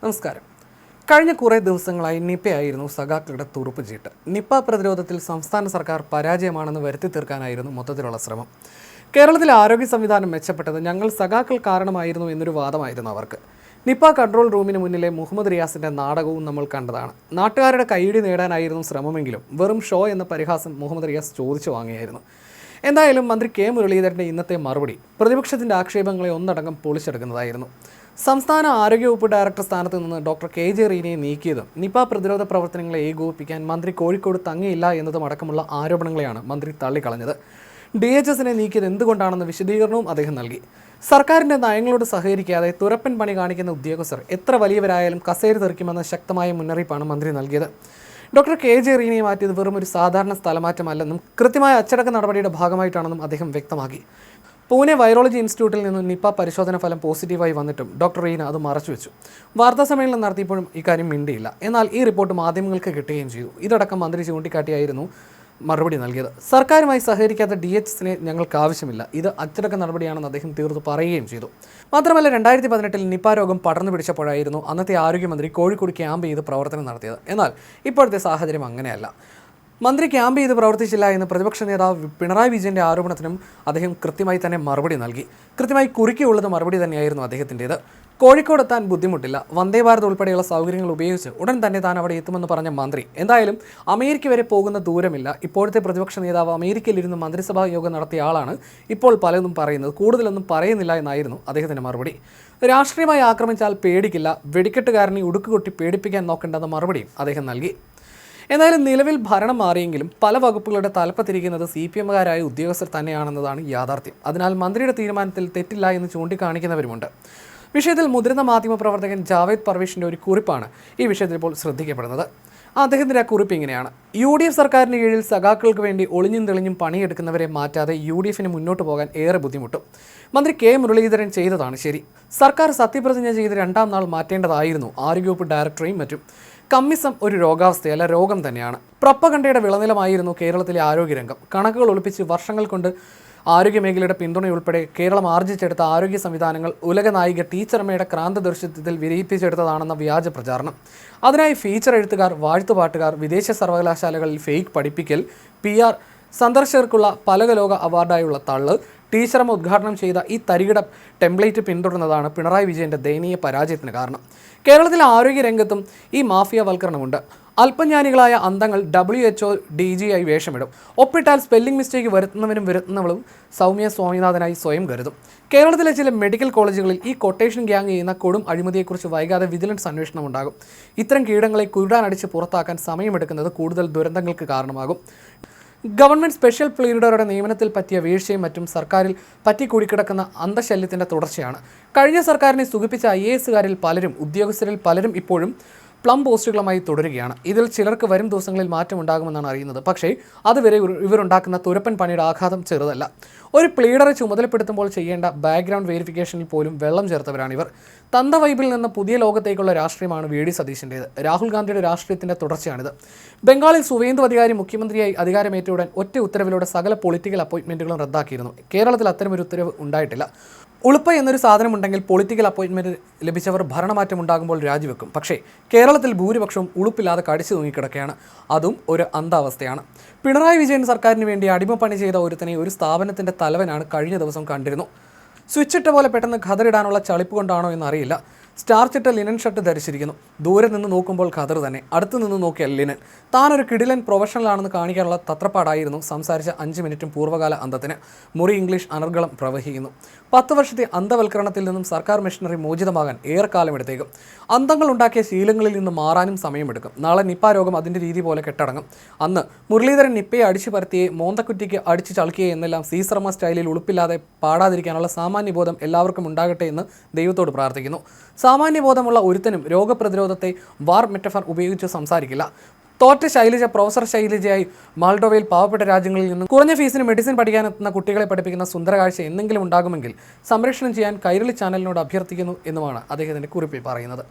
നമസ്കാരം. കഴിഞ്ഞ കുറേ ദിവസങ്ങളായി നിപ്പയായിരുന്നു സഖാക്കളുടെ തുറുപ്പ് ചീട്ട്. നിപ്പ പ്രതിരോധത്തിൽ സംസ്ഥാന സർക്കാർ പരാജയമാണെന്ന് വരുത്തി തീർക്കാനായിരുന്നു മൊത്തത്തിലുള്ള ശ്രമം. കേരളത്തിലെ ആരോഗ്യ സംവിധാനം മെച്ചപ്പെട്ടത് ഞങ്ങൾ സഖാക്കൾ കാരണമായിരുന്നു എന്നൊരു വാദമായിരുന്നു അവർക്ക്. നിപ്പ കൺട്രോൾ റൂമിന് മുന്നിലെ മുഹമ്മദ് റിയാസിൻ്റെ നാടകവും നമ്മൾ കണ്ടതാണ്. നാട്ടുകാരുടെ കൈയടി നേടാനായിരുന്നു ശ്രമമെങ്കിലും വെറും ഷോ എന്ന പരിഹാസം മുഹമ്മദ് റിയാസ് ചോദിച്ചു വാങ്ങിയായിരുന്നു. എന്തായാലും മന്ത്രി കെ മുരളീധരൻ്റെ ഇന്നത്തെ മറുപടി പ്രതിപക്ഷത്തിൻ്റെ ആക്ഷേപങ്ങളെ ഒന്നടങ്കം പൊളിച്ചെടുക്കുന്നതായിരുന്നു. സംസ്ഥാന ആരോഗ്യവകുപ്പ് ഡയറക്ടർ സ്ഥാനത്ത് നിന്ന് ഡോക്ടർ കെ ജെ റീനയെ നീക്കിയതും നിപ പ്രതിരോധ പ്രവർത്തനങ്ങളെ ഏകോപിപ്പിക്കാൻ മന്ത്രി കോഴിക്കോട് തങ്ങിയില്ല എന്നതും അടക്കമുള്ള ആരോപണങ്ങളെയാണ് മന്ത്രി തള്ളിക്കളഞ്ഞത്. DHSനെ നീക്കിയത് എന്തുകൊണ്ടാണെന്ന വിശദീകരണവും അദ്ദേഹം നൽകി. സർക്കാരിൻ്റെ നയങ്ങളോട് സഹകരിക്കാതെ തുരപ്പൻ പണി കാണിക്കുന്ന ഉദ്യോഗസ്ഥർ എത്ര വലിയവരായാലും കസേര തെറിക്കുമെന്ന ശക്തമായ മുന്നറിയിപ്പാണ് മന്ത്രി നൽകിയത്. ഡോക്ടർ കെ ജെ റീനയെ മാറ്റിയത് വെറും ഒരു സാധാരണ സ്ഥലമാറ്റമല്ലെന്നും കൃത്യമായ അച്ചടക്ക നടപടിയുടെ ഭാഗമായിട്ടാണെന്നും അദ്ദേഹം വ്യക്തമാക്കി. പൂനെ വൈറോളജി ഇൻസ്റ്റിറ്റ്യൂട്ടിൽ നിന്നും നിപ്പ പരിശോധന ഫലം പോസിറ്റീവായി വന്നിട്ടും ഡോക്ടർ റീന അത് മറച്ചുവെച്ചു. വാർത്താസമ്മേളനം നടത്തിയപ്പോഴും ഇക്കാര്യം മിണ്ടിയില്ല. എന്നാൽ ഈ റിപ്പോർട്ട് മാധ്യമങ്ങൾക്ക് കിട്ടുകയും ചെയ്തു. ഇതടക്കം മന്ത്രി ചൂണ്ടിക്കാട്ടിയായിരുന്നു മറുപടി നൽകിയത്. സർക്കാരുമായി സഹകരിക്കാത്ത DHSനെ ഞങ്ങൾക്ക് ആവശ്യമില്ല, ഇത് അച്ചടക്ക നടപടിയാണെന്ന് അദ്ദേഹം തീർത്തു പറയുകയും ചെയ്തു. മാത്രമല്ല 2018 നിപ്പ രോഗം പടർന്നു പിടിച്ചപ്പോഴായിരുന്നു അന്നത്തെ ആരോഗ്യമന്ത്രി കോഴിക്കോട് ക്യാമ്പ് ചെയ്ത് പ്രവർത്തനം നടത്തിയത്. എന്നാൽ ഇപ്പോഴത്തെ സാഹചര്യം അങ്ങനെയല്ല. മന്ത്രി ക്യാമ്പ് ചെയ്ത് പ്രവർത്തിച്ചില്ല എന്ന് പ്രതിപക്ഷ നേതാവ് പിണറായി വിജയൻ്റെ ആരോപണത്തിനും അദ്ദേഹം കൃത്യമായി തന്നെ മറുപടി നൽകി. കൃത്യമായി കുറുക്കിയുള്ളത് മറുപടി തന്നെയായിരുന്നു അദ്ദേഹത്തിൻ്റേത്. കോഴിക്കോട് എത്താൻ ബുദ്ധിമുട്ടില്ല, വന്ദേ ഭാരത് ഉൾപ്പെടെയുള്ള സൗകര്യങ്ങൾ ഉപയോഗിച്ച് ഉടൻ തന്നെ താൻ അവിടെ എത്തുമെന്ന് പറഞ്ഞ മന്ത്രി എന്തായാലും അമേരിക്ക വരെ പോകുന്ന ദൂരമില്ല. ഇപ്പോഴത്തെ പ്രതിപക്ഷ നേതാവ് അമേരിക്കയിലിരുന്ന് മന്ത്രിസഭാ യോഗം നടത്തിയ ആളാണ് ഇപ്പോൾ പലതും പറയുന്നത്, കൂടുതലൊന്നും പറയുന്നില്ല എന്നായിരുന്നു അദ്ദേഹത്തിൻ്റെ മറുപടി. രാഷ്ട്രീയമായി ആക്രമിച്ചാൽ പേടിക്കില്ല, വെടിക്കെട്ടുകാരനെ ഉടുക്കുകൊട്ടി പേടിപ്പിക്കാൻ നോക്കേണ്ടെന്ന മറുപടിയും അദ്ദേഹം നൽകി. എന്തായാലും നിലവിൽ ഭരണം മാറിയെങ്കിലും പല വകുപ്പുകളുടെ തലപ്പത്തിരിക്കുന്നത് CPMകാരായ ഉദ്യോഗസ്ഥർ തന്നെയാണെന്നതാണ് യാഥാർത്ഥ്യം. അതിനാൽ മന്ത്രിയുടെ തീരുമാനത്തിൽ തെറ്റില്ല എന്ന് ചൂണ്ടിക്കാണിക്കുന്നവരുമുണ്ട്. വിഷയത്തിൽ മുതിർന്ന മാധ്യമപ്രവർത്തകൻ ജാവേദ് പർവേഷിൻ്റെ ഒരു കുറിപ്പാണ് ഈ വിഷയത്തിൽ ഇപ്പോൾ ശ്രദ്ധിക്കപ്പെടുന്നത്. അദ്ദേഹത്തിൻ്റെ ആ കുറിപ്പ് ഇങ്ങനെയാണ്: UDF സർക്കാരിന് കീഴിൽ സഖാക്കൾക്ക് വേണ്ടി ഒളിഞ്ഞും തെളിഞ്ഞും പണിയെടുക്കുന്നവരെ മാറ്റാതെ UDFന് മുന്നോട്ട് പോകാൻ ഏറെ ബുദ്ധിമുട്ടും. മന്ത്രി കെ മുരളീധരൻ ചെയ്തതാണ് ശരി. സർക്കാർ സത്യപ്രതിജ്ഞ ചെയ്ത് 2ാം നാൾ മാറ്റേണ്ടതായിരുന്നു ആരോഗ്യവകുപ്പ് ഡയറക്ടറെയും മറ്റും. കമ്മിസം ഒരു രോഗാവസ്ഥയല്ല, രോഗം തന്നെയാണ്. പ്രൊപ്പഗണ്ടയുടെ വിളനിലമായിരുന്നു കേരളത്തിലെ ആരോഗ്യരംഗം. കണക്കുകൾ ഒളിപ്പിച്ച് വർഷങ്ങൾ കൊണ്ട് ആരോഗ്യമേഖലയുടെ പിന്തുണയുൾപ്പെടെ കേരളം ആർജിച്ചെടുത്ത ആരോഗ്യ സംവിധാനങ്ങൾ ഉലക നായിക ടീച്ചറമ്മയുടെ ക്രാന്തദർശിത്വത്തിൽ വിരയിപ്പിച്ചെടുത്തതാണെന്ന വ്യാജ പ്രചാരണം. അതിനായി ഫീച്ചർ എഴുത്തുകാർ, വാഴ്ത്തുപാട്ടുകാർ, വിദേശ സർവകലാശാലകളിൽ ഫേക്ക് പഠിപ്പിക്കൽ, PR, സന്ദർശകർക്കുള്ള പലകലോക അവാർഡായുള്ള തള്ള്, ടീച്ചറമ്മ ഉദ്ഘാടനം ചെയ്ത ഈ തരികിട ടെംപ്ലേറ്റ് പിന്തുടർന്നതാണ് പിണറായി വിജയൻ്റെ ദയനീയ പരാജയത്തിന് കാരണം. കേരളത്തിലെ ആരോഗ്യരംഗത്തും ഈ മാഫിയവൽക്കരണമുണ്ട്. അല്പജ്ഞാനികളായ അന്തങ്ങൾ WHO DGയായി വേഷമിടും. ഒപ്പിട്ടാൽ സ്പെല്ലിംഗ് മിസ്റ്റേക്ക് വരുത്തുന്നവളും സൗമ്യ സ്വാമിനാഥനായി സ്വയം കരുതും. കേരളത്തിലെ ചില മെഡിക്കൽ കോളേജുകളിൽ ഈ കൊട്ടേഷൻ ഗ്യാങ് ചെയ്യുന്ന കൊടും അഴിമതിയെക്കുറിച്ച് വൈകാതെ വിജിലൻസ് അന്വേഷണം ഉണ്ടാകും. ഇത്തരം കീടങ്ങളെ കുരുടാനടിച്ച് പുറത്താക്കാൻ സമയമെടുക്കുന്നത് കൂടുതൽ ദുരന്തങ്ങൾക്ക് കാരണമാകും. ഗവൺമെൻറ് സ്പെഷ്യൽ പ്ലീഡറുടെ നിയമനത്തിൽ പറ്റിയ വീഴ്ചയും മറ്റും സർക്കാരിൽ പറ്റിക്കൂടിക്കിടക്കുന്ന അന്തശല്യത്തിൻ്റെ തുടർച്ചയാണ്. കഴിഞ്ഞ സർക്കാരിനെ സുഖിപ്പിച്ച IASകാരിൽ പലരും, ഉദ്യോഗസ്ഥരിൽ പലരും ഇപ്പോഴും പ്ലം പോസ്റ്റുകളുമായി തുടരുകയാണ്. ഇതിൽ ചിലർക്ക് വരും ദിവസങ്ങളിൽ മാറ്റമുണ്ടാകുമെന്നാണ് അറിയുന്നത്. പക്ഷേ അതുവരെ ഇവരുണ്ടാക്കുന്ന തുരപ്പൻ പണിയുടെ ആഘാതം ചെറുതല്ല. ഒരു പ്ലീഡറെ ചുമതലപ്പെടുത്തുമ്പോൾ ചെയ്യേണ്ട ബാക്ക്ഗ്രൗണ്ട് വെരിഫിക്കേഷനിൽ പോലും വെള്ളം ചേർത്തവരാണിവർ. തന്ത വൈബിൽ നിന്ന് പുതിയ ലോകത്തേക്കുള്ള രാഷ്ട്രീയമാണ് VD സതീശൻ്റേത്. രാഹുൽ ഗാന്ധിയുടെ രാഷ്ട്രീയത്തിൻ്റെ തുടർച്ചയാണിത്. ബംഗാളിൽ സുവേന്ദു അധികാരി മുഖ്യമന്ത്രിയായി അധികാരമേറ്റയുടൻ ഒറ്റ ഉത്തരവിലൂടെ സകല പൊളിറ്റിക്കൽ അപ്പോയിൻമെൻറ്റുകളും റദ്ദാക്കിയിരുന്നു. കേരളത്തിൽ അത്തരമൊരു ഉത്തരവ് ഉണ്ടായിട്ടില്ല. ഉളുപ്പ എന്നൊരു സാധനമുണ്ടെങ്കിൽ പൊളിറ്റിക്കൽ അപ്പോയിൻമെൻറ്റ് ലഭിച്ചവർ ഭരണമാറ്റം ഉണ്ടാകുമ്പോൾ രാജിവെക്കും. പക്ഷേ കേരളത്തിൽ ഭൂരിപക്ഷവും ഉളുപ്പില്ലാതെ കടിച്ചു തൂങ്ങിക്കിടക്കുകയാണ്. അതും ഒരു അന്താവസ്ഥയാണ്. പിണറായി വിജയൻ സർക്കാരിന് വേണ്ടി അടിമപ്പണി ചെയ്ത ഒരുത്തനെ ഒരു സ്ഥാപനത്തിൻ്റെ തലവനാണ് കഴിഞ്ഞ ദിവസം കണ്ടിരുന്നു. സ്വിച്ചിട്ട പോലെ പെട്ടെന്ന് ഖദറിടാനുള്ള ചളിപ്പ് കൊണ്ടാണോ എന്നറിയില്ല. സ്റ്റാർച്ചിട്ട ലിനൻ ഷർട്ട് ധരിച്ചിരിക്കുന്നു. ദൂരെ നിന്ന് നോക്കുമ്പോൾ ഖദർ തന്നെ, അടുത്ത് നിന്ന് നോക്കിയാൽ ലിനൻ. താനൊരു കിടിലൻ പ്രൊഫഷണലാണെന്ന് കാണിക്കാനുള്ള തത്രപ്പാടായിരുന്നു സംസാരിച്ച 5 മിനിറ്റും പൂർവ്വകാല അന്തത്തിന്. മുറി ഇംഗ്ലീഷ് അനർഗളം പ്രവഹിക്കുന്നു. 10 വർഷത്തെ അന്ധവൽക്കരണത്തിൽ നിന്നും സർക്കാർ മെഷീനറി മോചിതമാകാൻ ഏറെക്കാലം എടുത്തേക്കും. അന്തങ്ങൾ ഉണ്ടാക്കിയ ശീലങ്ങളിൽ നിന്ന് മാറാനും സമയമെടുക്കും. നാളെ നിപ്പ രോഗം അതിൻ്റെ രീതി പോലെ കെട്ടടങ്ങും. അന്ന് മുരളീധരൻ നിപ്പയെ അടിച്ചു പരത്തിയെ, മോന്തക്കുറ്റിക്ക് അടിച്ചു ചളുക്കിയെ എന്നെല്ലാം സീസറമ്മ സ്റ്റൈലിൽ ഉളുപ്പില്ലാതെ പാടാതിരിക്കാനുള്ള സാമാന്യബോധം എല്ലാവർക്കും ഉണ്ടാകട്ടെ എന്ന് ദൈവത്തോട് പ്രാർത്ഥിക്കുന്നു. സാമാന്യബോധമുള്ള ഒരുത്തനും രോഗപ്രതിരോധത്തെ വാർ മെറ്റഫർ ഉപയോഗിച്ച് സംസാരിക്കില്ല. തോറ്റ ശൈലജ പ്രൊഫസർ ശൈലജയായി മാൾഡോവയിൽ പാവപ്പെട്ട രാജ്യങ്ങളിൽ നിന്നും കുറഞ്ഞ ഫീസിന് മെഡിസിൻ പഠിക്കാനെത്തുന്ന കുട്ടികളെ പഠിപ്പിക്കുന്ന സുന്ദരകാഴ്ച എന്തെങ്കിലും ഉണ്ടാകുമെങ്കിൽ സംരക്ഷണം ചെയ്യാൻ കൈരളി ചാനലിനോട് അഭ്യർത്ഥിക്കുന്നു എന്നുമാണ് അദ്ദേഹത്തിൻ്റെ കുറിപ്പിൽ പറയുന്നത്.